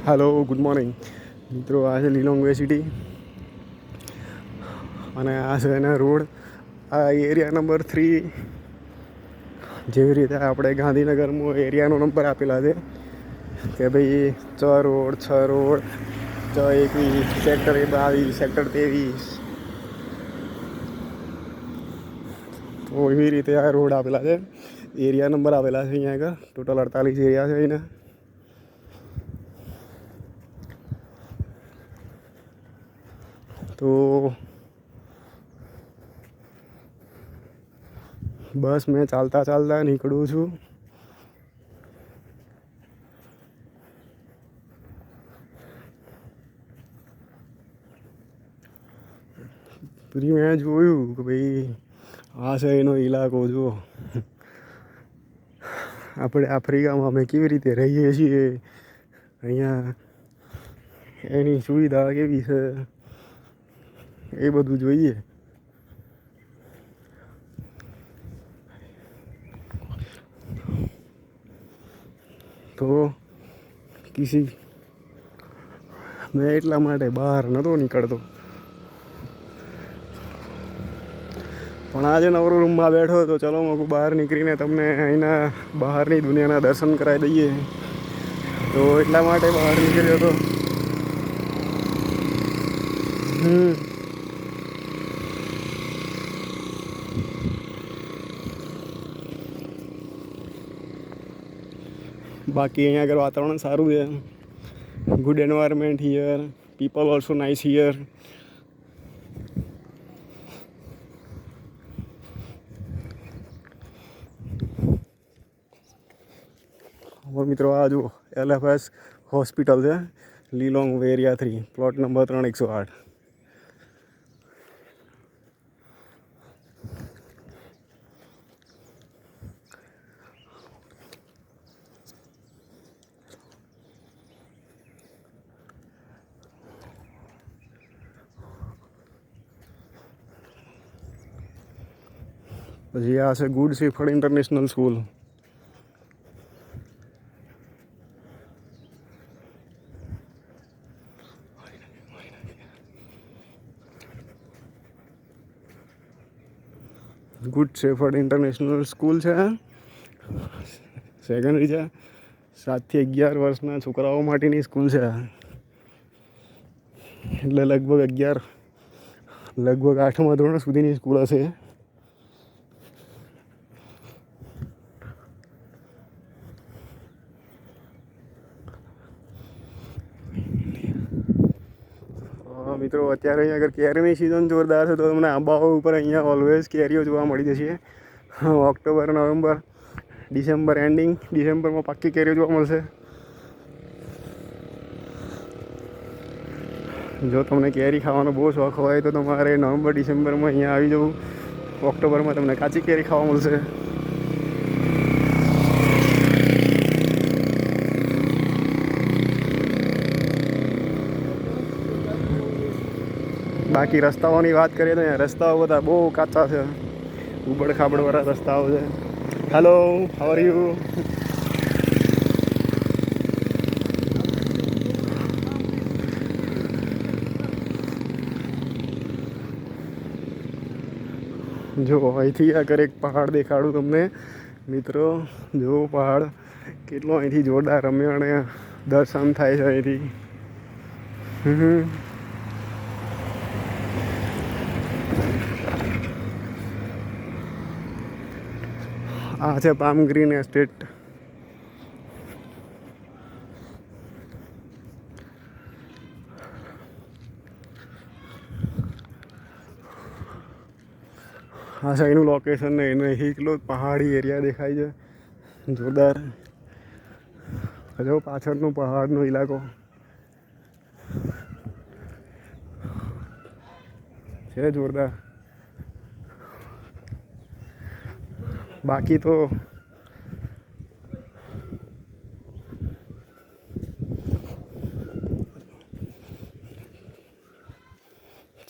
Hello, good morning મિત્રો. આ છે લીલોંગ વે સિટી અને આ છે એના રોડ. આ એરિયા નંબર 3. જેવી રીતે આપણે ગાંધીનગરમાં એરિયાનો નંબર આપેલા છે કે ભાઈ 6 રોડ 6 રોડ 621 સેક્ટર 22 સેક્ટર 23. તો એવી રીતે આ રોડ આપેલા છે, એરિયા નંબર આપેલા છે અહીંયા આગળ. ટોટલ 48 એરિયા છે અહીંના. તો બસ મેં ચાલતા ચાલતા નીકળું છું. પછી મેં જોયું કે ભાઈ આ છે એનો ઇલાકો. જુઓ, આપણે આફ્રિકામાં અમે કેવી રીતે રહીએ છીએ, અહીંયા એની સુવિધા કેવી છે એ બધું જોઈએ. તો મેં એટલા માટે બહાર નહોતો નીકળતો, પણ આજે નવરો રૂમમાં બેઠો તો ચલો હું બહાર નીકળીને તમને અહીંના બહારની દુનિયાના દર્શન કરાવી દઈએ. તો એટલા માટે બહાર નીકળ્યો હતો. બાકી અહીંયા આગળ વાતાવરણ સારું છે. Good environment here, people also nice here. મિત્રો આ જુઓ, LFS હોસ્પિટલ છે, લીલોંગ વે એરિયા 3, પ્લોટ નંબર 3 108. પછી આ છે good shepherd international school. Good shepherd international school છે, સેકન્ડરી છે. 7 થી 11 વર્ષના છોકરાઓ માટેની સ્કૂલ છે. એટલે લગભગ 8મા ધોરણ સુધીની સ્કૂલ હશે. મિત્રો અત્યારે અહીંયા આગળ કેરીની સિઝન જોરદાર છે, તો તમને આંબાઓ ઉપર અહીંયા ઓલવેઝ કેરીઓ જોવા મળી જશે. ઓક્ટોબર, નવેમ્બર, ડિસેમ્બર એન્ડિંગ, ડિસેમ્બરમાં પાક્કી કેરીઓ જોવા મળશે. જો તમને કેરી ખાવાનો બહુ શોખ હોય તો તમારે નવેમ્બર ડિસેમ્બરમાં અહીંયા આવી જવું. ઓક્ટોબરમાં તમને કાચી કેરી ખાવા મળશે. બાકી રસ્તાઓની વાત કરીએ તો અહીંયા રસ્તાઓ બધા બહુ કાચા છે, ઉબડ ખાબડવાળા રસ્તાઓ છે. Hello, how are you? જો અહીંથી આગળ એક પહાડ દેખાડું તમને મિત્રો. જો પહાડ કેટલો અહીંથી જોરદાર રમ્યો અને દર્શન થાય છે અહીંથી. આ છે પામ ગ્રીન એસ્ટેટ. આ સાઈડનું લોકેશન ને એને એટલો પહાડી એરિયા દેખાય છે જોરદાર. જો પાછળનો પહાડનો ઇલાકો છે જોરદાર. બાકી તો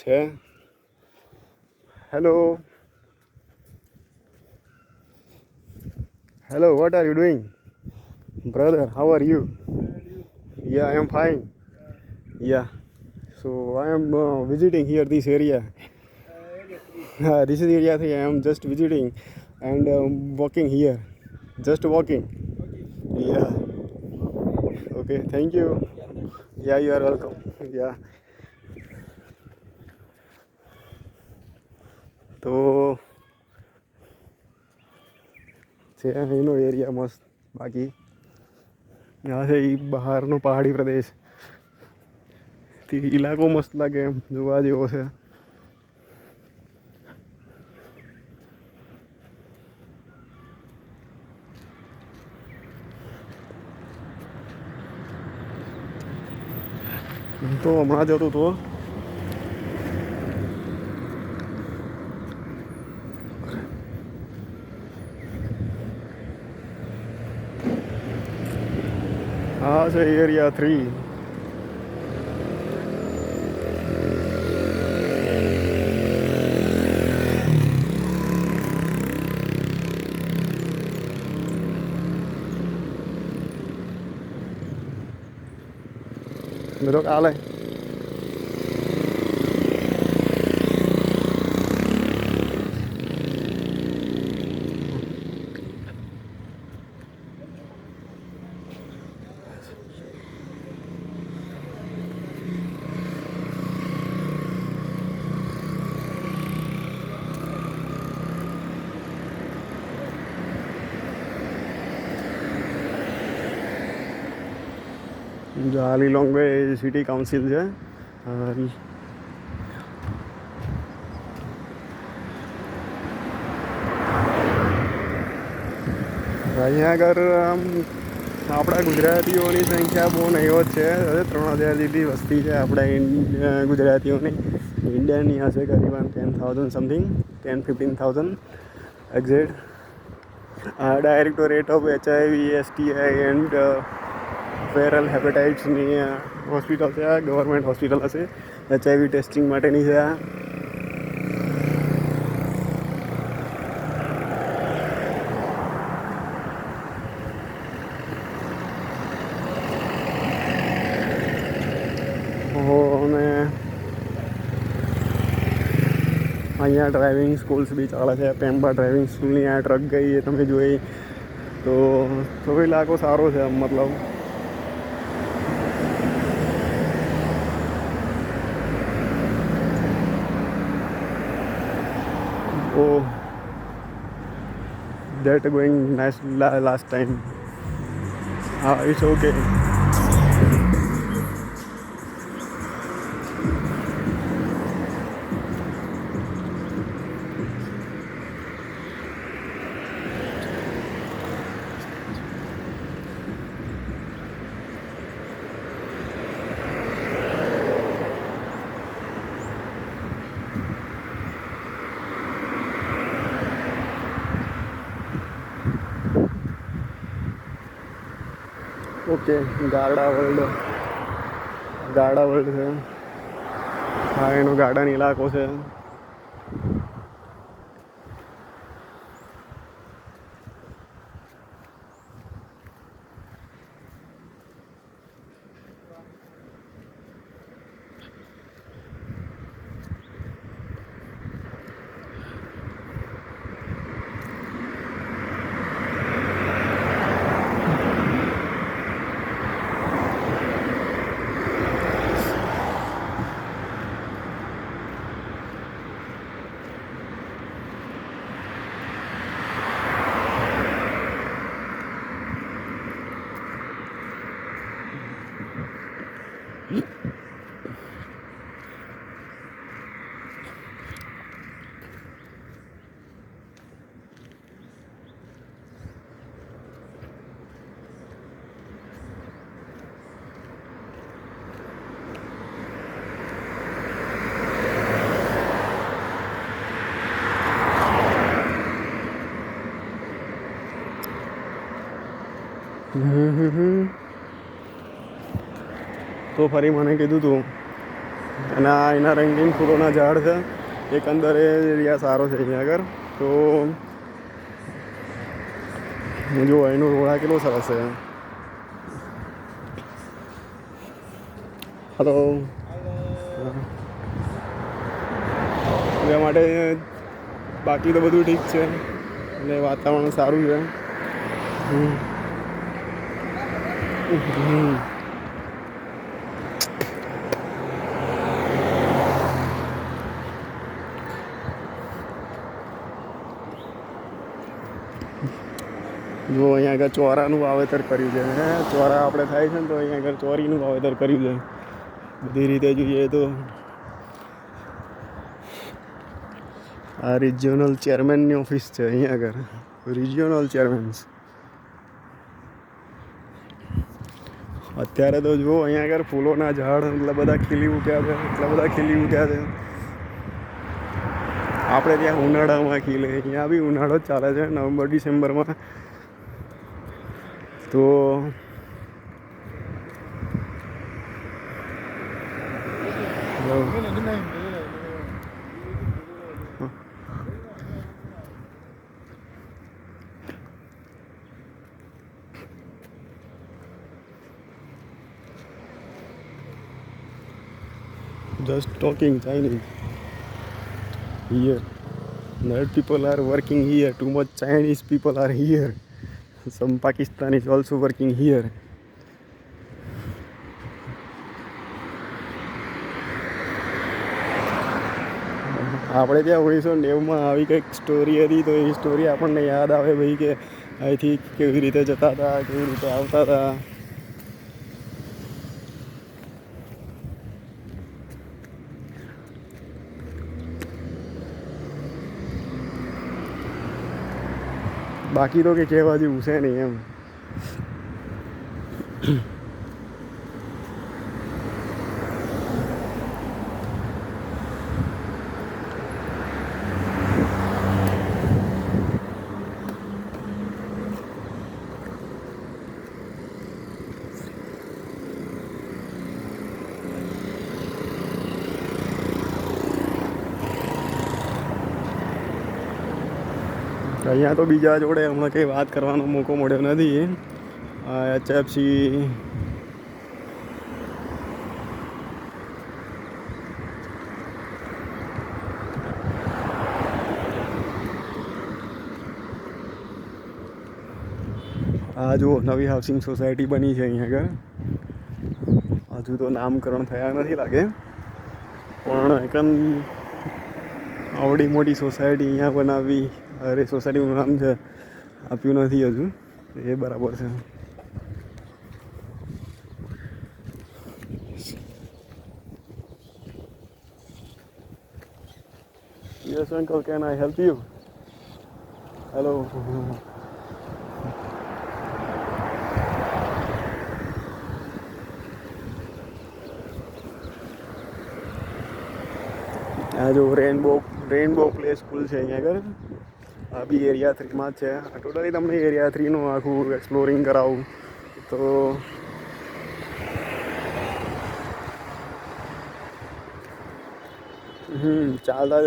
છે. Hello, what are you doing, brother? How are you? Yeah, I am fine. Yeah. So I am visiting here this area. This is area 3. I am just visiting and walking here. Just walking. Yeah. Okay. Thank you. Yeah, you are welcome. Yeah. તો છે એનો area મસ્ત. બાકી આ છે એ બહારનો પહાડી પ્રદેશ. તે ઇલાકો મસ્ત લાગે એમ જોવા જેવો છે. તો હમણાં જતો તો આ છે એરિયા 3. બધો કાલે જાલીલોંગ બે સિટી કાઉન્સિલ છે. અહીંયા આગળ આમ આપણા ગુજરાતીઓની સંખ્યા બહુ નહીઓ જ છે. 3000 જેટલી વસ્તી છે આપણા ગુજરાતીઓની. ઇન્ડિયાની હશે કરીબન 10,000 something, 10-15,000 exact. Directorate of HIV, STI and viral હેપેટાઇટ્સની હોસ્પિટલ છે. આ ગવર્મેન્ટ હોસ્પિટલ હશે. HIV ટેસ્ટિંગ માટેની છે આ. અને અહીંયા ડ્રાઇવિંગ સ્કૂલ્સ બી ચાલે છે. પેમ્બા ડ્રાઇવિંગ સ્કૂલની આ ટ્રક ગઈ એ તમે જોઈ તો ઇલાકો સારો છે. મતલબ oh, that going nice last time. It's okay. Okay, Garda world છે. હા, એનો ગાર્ડન ઇલાકો છે. તો ફરી મને કીધું તું એના રંગીન ફૂલોના ઝાડ છે. એક અંદર એ એરિયા સારો છે અહીંયા આગળ. તો જો એનો રોડા કેટલો સરસ છે. હલો. એના માટે બાકી તો બધું ઠીક છે અને વાતાવરણ સારું છે. જો અહીંયા આગળ ચોરાનું વાવેતર કર્યું છે ને, ચોરા આપણે થાય છે ને તો અહીંયા આગળ ચોરીનું વાવેતર કર્યું છે. બધી રીતે જોઈએ તો આ રિજિયોનલ ચેરમેનની ઓફિસ છે અહીંયા આગળ. રિજિયોનલ ચેરમેન્સ અત્યારે તો જુઓ અહીંયા આગળ ફૂલોના ઝાડ એટલા બધા ખીલી ઉઠ્યા છે, એટલા બધા ખીલી ઉઠ્યા છે. આપણે ત્યાં ઉનાળામાં ખીલે, અહીંયા બી ઉનાળો જ ચાલે છે નવેમ્બર ડિસેમ્બરમાં. તો just talking Chinese here. That people are working here. Too much Chinese people are here. Some Pakistanis also working here. આપણે ત્યાં 1990માં આવી કંઈક સ્ટોરી હતી તો એ સ્ટોરી આપણને યાદ આવે ભાઈ કે અહીંથી કેવી રીતે જતા હતા, કેવી રીતે આવતા હતા. બાકી તો કે કહેવા જેવું છે નહીં એમ. અહીંયા તો બીજા જોડે હમણાં કંઈ વાત કરવાનો મોકો મળ્યો નથી. HFC આ જો નવી હાઉસિંગ સોસાયટી બની છે અહીંયા આગળ. હજુ તો નામકરણ થયા નથી લાગે, પણ એકમ આવડી મોટી સોસાયટી અહીંયા બનાવવી. અરે સોસાયટીનું નામ છે આપ્યું નથી હજુ, એ બરાબર છે. Yes uncle, can I help you? Hello. આ જો રેનબો પ્લે સ્કૂલ છે અહીંયા આગળ. આ બી એરિયા 3માં જ છે. ટોટલી તમને એરિયા 3નું આખું એક્સપ્લોરિંગ કરાવું તો ચાલતા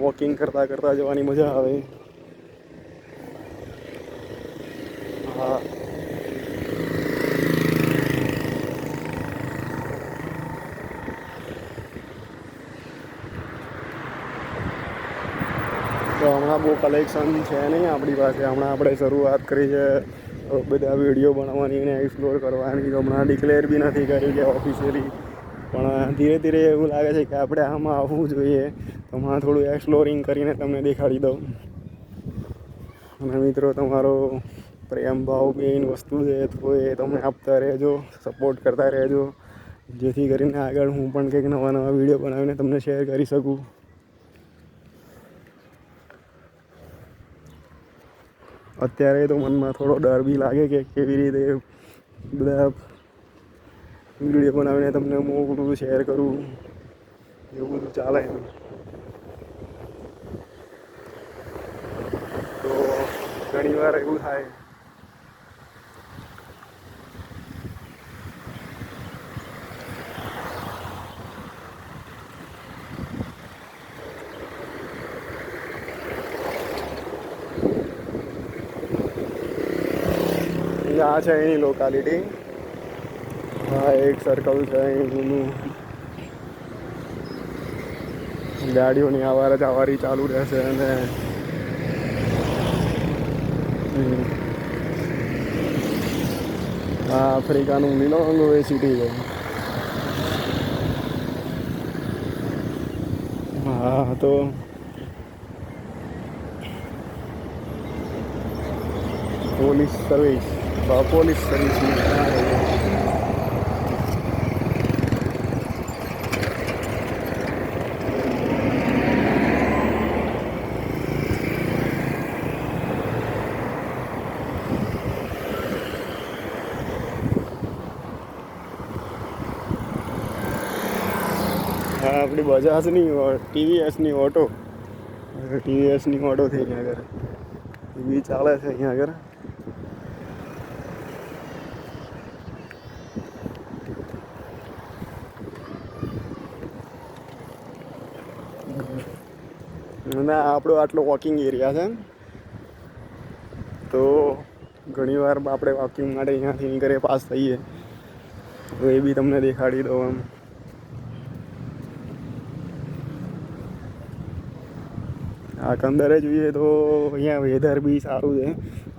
વોકિંગ કરતાં કરતાં જવાની મજા આવે. હા, તો હમણાં બહુ કલેક્શન છે નહીં આપણી પાસે. હમણાં આપણે શરૂઆત કરી છે બધા વિડીયો બનાવવાની અને એક્સપ્લોર કરવાની. તો હમણાં ડિક્લેર બી નથી કર્યું કે ઓફિશિયલી, પણ ધીરે ધીરે એવું લાગે છે કે આપણે આમાં આવવું જોઈએ. તો હમણાં થોડું એક્સપ્લોરિંગ કરીને તમને દેખાડી દઉં. અને મિત્રો, તમારો પ્રેમ ભાવ મેઇન વસ્તુ છે, તો એ તમે આપતા રહેજો, સપોર્ટ કરતા રહેજો, જેથી કરીને આગળ હું પણ કંઈક નવા નવા વિડીયો બનાવીને તમને શેર કરી શકું. અત્યારે તો મનમાં થોડો ડર બી લાગે કે કેવી રીતે બધા વિડીયો બનાવીને તમને મોકલું, શેર કરું, એવું બધું ચાલે. તો ઘણી વાર એવું થાય. આ છે એની લોકાલિટી. હા એક સર્કલ છે એનું, ગાડીઓની અવાર જવારી ચાલુ રહેશે અને હા આફ્રિકાનું મિલોંગો એ સિટી છે. હા તો પોલીસ સર્વિસ, પોલીસ સર્વિસની હા આપણી બજાજની ટીવીએસની ઓટો, ટીવીએસની ઓટો થઈ અહીંયા આગળ એ બી ચાલે છે અહીંયા આગળ. ના આપણો આટલો વોકિંગ એરિયા છે તો ઘણીવાર આપણે વોકિંગ માટે અહીંયાથી ઘરે પાસ થઈએ તો એ બી તમને દેખાડી દઉં એમ. એકંદરે જોઈએ તો અહીંયા વેધર બી સારું છે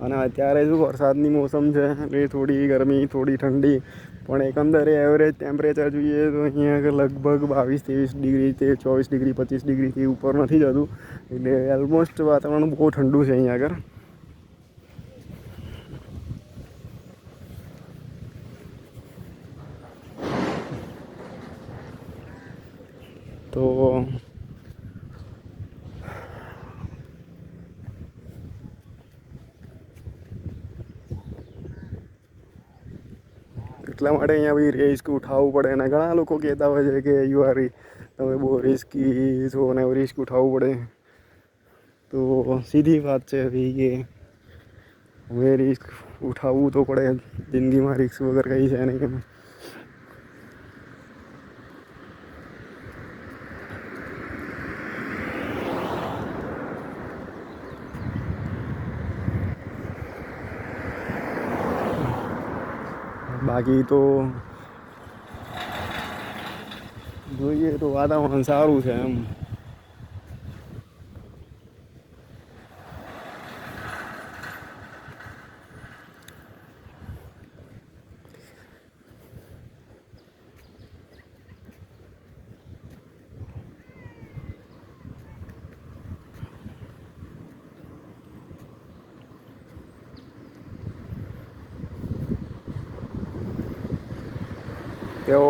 અને અત્યારે શું વરસાદની મોસમ છે એટલે થોડી ગરમી થોડી ઠંડી પણ એકંદરે એવરેજ ટેમ્પરેચર જોઈએ તો અહીંયા આગળ લગભગ 22-23 ડિગ્રી 24 ડિગ્રી 25 ડિગ્રીથી ઉપર નથી જતું એટલે ઓલમોસ્ટ વાતાવરણ બહુ ઠંડુ છે અહીંયા આગળ. તો એટલા માટે અહીંયા બી રિસ્ક ઉઠાવવું પડે અને ઘણા લોકો કહેતા હોય છે કે યુ આર તમે બહુ રિસ્કી છો અને રિસ્ક ઉઠાવવું પડે તો સીધી વાત છે ભાઈ કે હવે રિસ્ક ઉઠાવવું તો પડે, જિંદગીમાં રિસ્ક વગર કંઈ છે નહીં. બાકી તો જોઈએ તો વાતાવરણ સારું છે એમ. તેઓ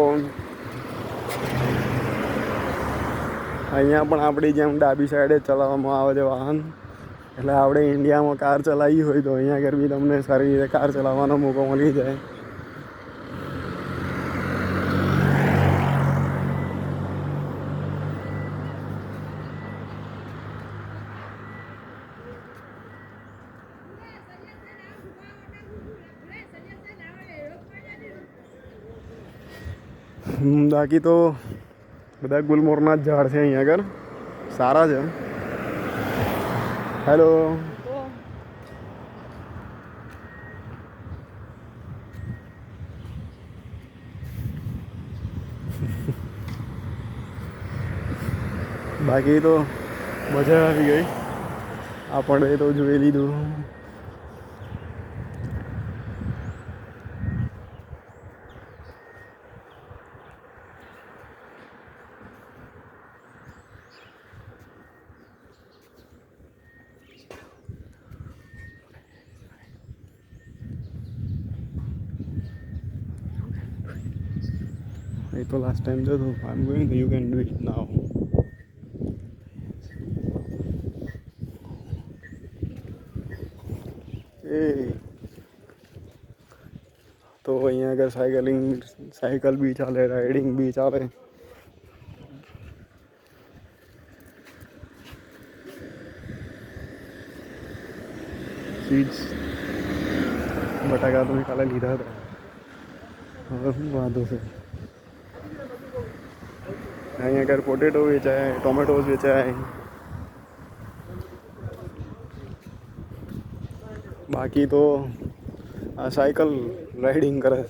અહીંયા પણ આપણી જેમ ડાબી સાઈડે જ ચલાવવામાં આવે છે વાહન, એટલે આપણે ઇન્ડિયામાં કાર ચલાવી હોય તો અહીંયા આગળ બી તમને સારી રીતે કાર ચલાવવાનો મોકો મળી જાય. બાકી તો બધા ગુલમોહરના જ ઝાડ છે અહીંયા આગળ, સારા છે. હેલો બાકી તો મજા આવી ગઈ, આપણે તો જોઈ લીધું. એ તો લાસ્ટ ટાઈમ જતું. I am going, you can do it now. એ તો અહીંયા આગળ સાયકલ બી ચાલે, રાઇડિંગ બી ચાલે. સીડ્સ બટાકા તો મેં કાલે લીધા હતા, હવે શું વાંધો છે. અહીંયા આગળ પોટેટો વેચાય, ટોમેટોઝ વેચાય. બાકી તો આ સાયકલ રાઇડિંગ કરે.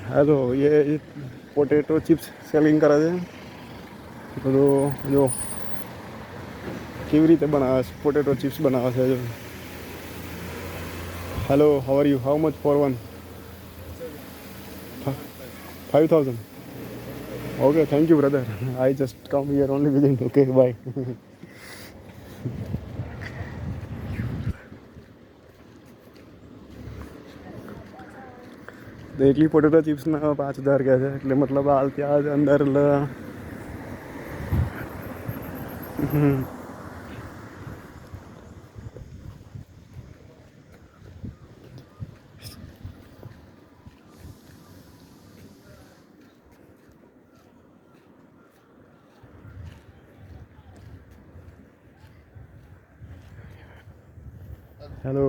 हेलो, ये पोटैटो चिप्स सेलिंग કરે છે. તો જો કેવી રીતે બનાવે છે પોટેટો ચિપ્સ બનાવે છે. જો hello, how are you, how much for one? 5,000. Okay, thank you, brother. I just come here only within. Okay, bye. તો એકલી પોટેટો ચિપ્સના 5,000 કહે છે, એટલે મતલબ હાલ ત્યાં જ અંદર હેલો.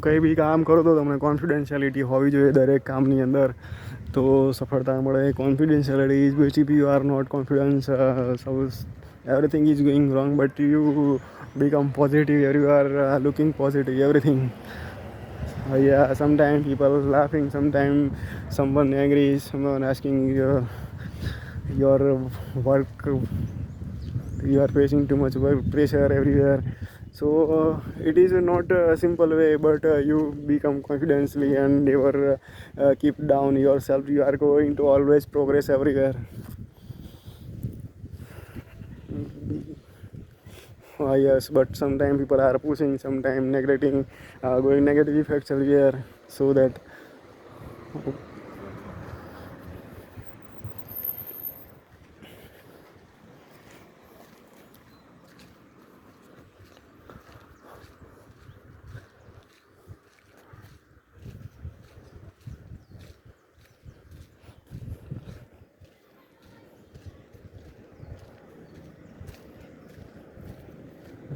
કંઈ બી કામ કરો તો તમને કોન્ફિડેન્શિયાલિટી હોવી જોઈએ દરેક કામની અંદર, તો સફળતા મળે. Confidentiality is best. If you are not confidence, everything is going wrong, but you become positive, you are looking positive, everything. Yeah, sometimes people laughing, sometimes someone angry, someone asking your work, you are facing too much work pressure everywhere. So it is not a simple way, but you become confidently and never keep down yourself. You are going to always progress everywhere. Yes, but sometimes people are pushing, sometimes neglecting, going negative effects everywhere, so that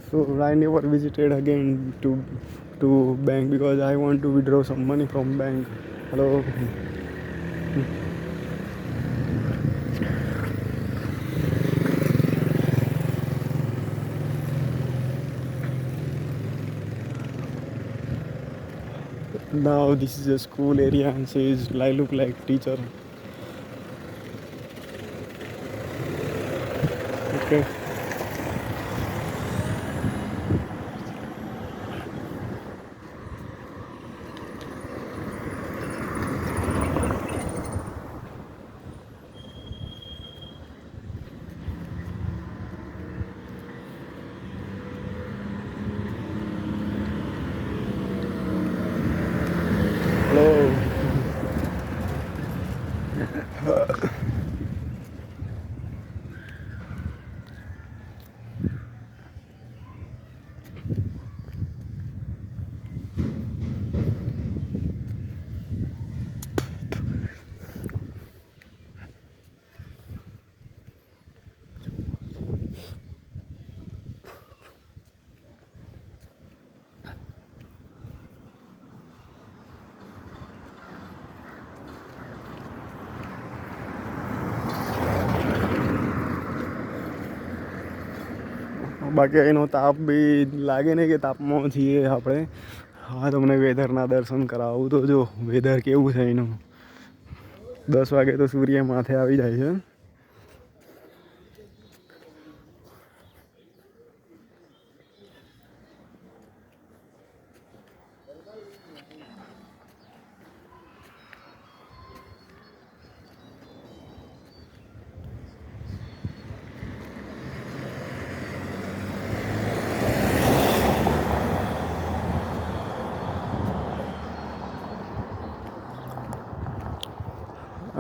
so I never visited again to bank because I want to withdraw some money from bank. Hello. Now this is a school area and says I look like teacher. Okay. Hello. બાકી એનો તાપ બી લાગે ને કે તાપમાં છીએ આપણે. હા, તમને વેધરના દર્શન કરાવું. તો જો વેધર કેવું છે એનું. 10 વાગે તો સૂર્ય માથે આવી જાય છે.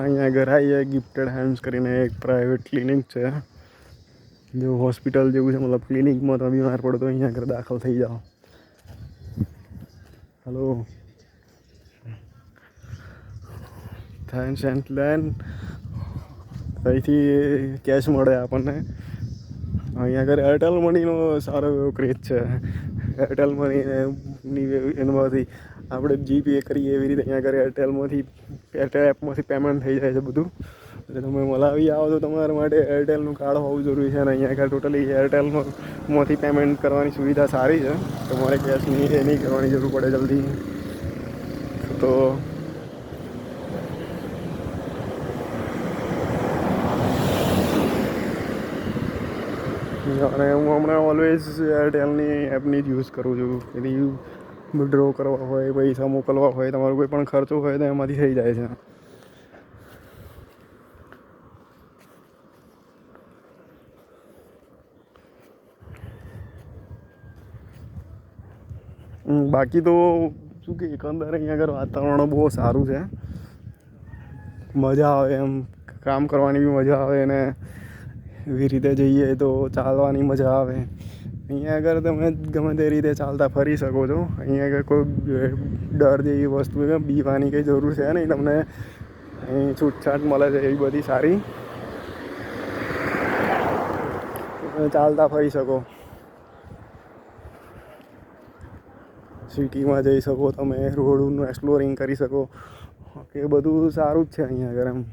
અહીંયા આગળ આવીએ ગિફ્ટેડ હેન્ડ્સ કરીને એક પ્રાઇવેટ ક્લિનિક છે, જો હોસ્પિટલ જેવું છે, મતલબ ક્લિનિકમાં તમે બીમાર પડો તો અહીંયા આગળ દાખલ થઈ જાઓ. હલો, થેન્ક્સ એન્ડ લેન્ડ અહીંથી કેશ મળે આપણને. અહીંયા આગળ એરટેલ મનીનો સારો એવો ક્રેઝ છે. એરટેલ મની એનામાંથી આપણે જીપે કરીએ એવી રીતે અહીંયા આગળ એરટેલ એપમાંથી પેમેન્ટ થઈ જાય છે બધું. એટલે તમે મલાવી આવો તો તમારા માટે એરટેલનું કાર્ડ હોવું જરૂરી છે. અને અહીંયા આગળ ટોટલી એરટેલમાંથી પેમેન્ટ કરવાની સુવિધા સારી છે. તમારે કેશની એ નહીં કરવાની જરૂર પડે જલ્દી. તો અને હું હમણાં ઓલવેઝ એરટેલની એપની જ યુઝ કરું છું. એથી વિડ્રો કરવા હોય, પૈસા મોકલવા હોય, તમારો કોઈ પણ ખર્ચો હોય તો એમાંથી થઈ જાય છે. બાકી તો શું કે એકંદર અહીંયા આગળ વાતાવરણ બહુ સારું છે, મજા આવે એમ, કામ કરવાની બી મજા આવે. અને એવી રીતે જઈએ તો ચાલવાની મજા આવે. અહીંયા આગળ તમે ગમે તે રીતે ચાલતા ફરી શકો છો. અહીંયા આગળ કોઈ ડર જેવી વસ્તુ બીવાની કંઈ જરૂર છે નહીં. તમને અહીં છૂટછાટ મળે છે એવી બધી સારી, ચાલતા ફરી શકો. સિટીમાં જઈ શકો તમે, રોડનું એક્સપ્લોરિંગ કરી શકો, કે બધું સારું જ છે અહીંયા આગળ એમ.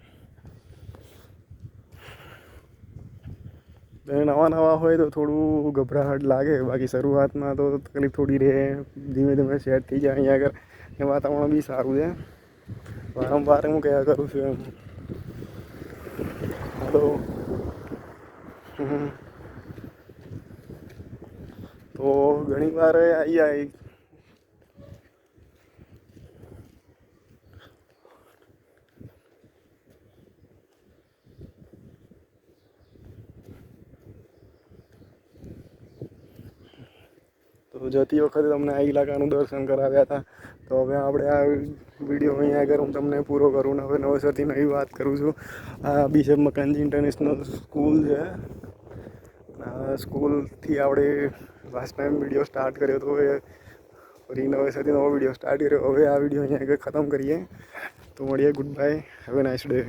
નવા નવા હોય તો થોડું ગભરાહટ લાગે, બાકી શરૂઆતમાં તો તકલીફ થોડી રહે, ધીમે ધીમે સેટ થઈ જાય. અહીંયા આગળ એ વાતાવરણ બી સારું છે. વારંવાર હું કયા કરું છું એમ. હલો, તો ઘણી વાર આવી તો જતી વખતે તમને આ ઇલાકાનું દર્શન કરાવ્યા હતા. તો હવે આપણે આ વિડીયો અહીંયા આગળ હું તમને પૂરો કરું ને હવે નવેસરથી નવી વાત કરું છું. આ બિશપ મકાનજી ઇન્ટરનેશનલ સ્કૂલ છે. આ સ્કૂલથી આપણે લાસ્ટ ટાઈમ વિડીયો સ્ટાર્ટ કર્યો હતો, એ ફરી નવેસરથી નવો વિડીયો સ્ટાર્ટ કર્યો. હવે આ વિડીયો અહીંયા આગળ ખતમ કરીએ. તો મળીએ, good bye, have a nice day.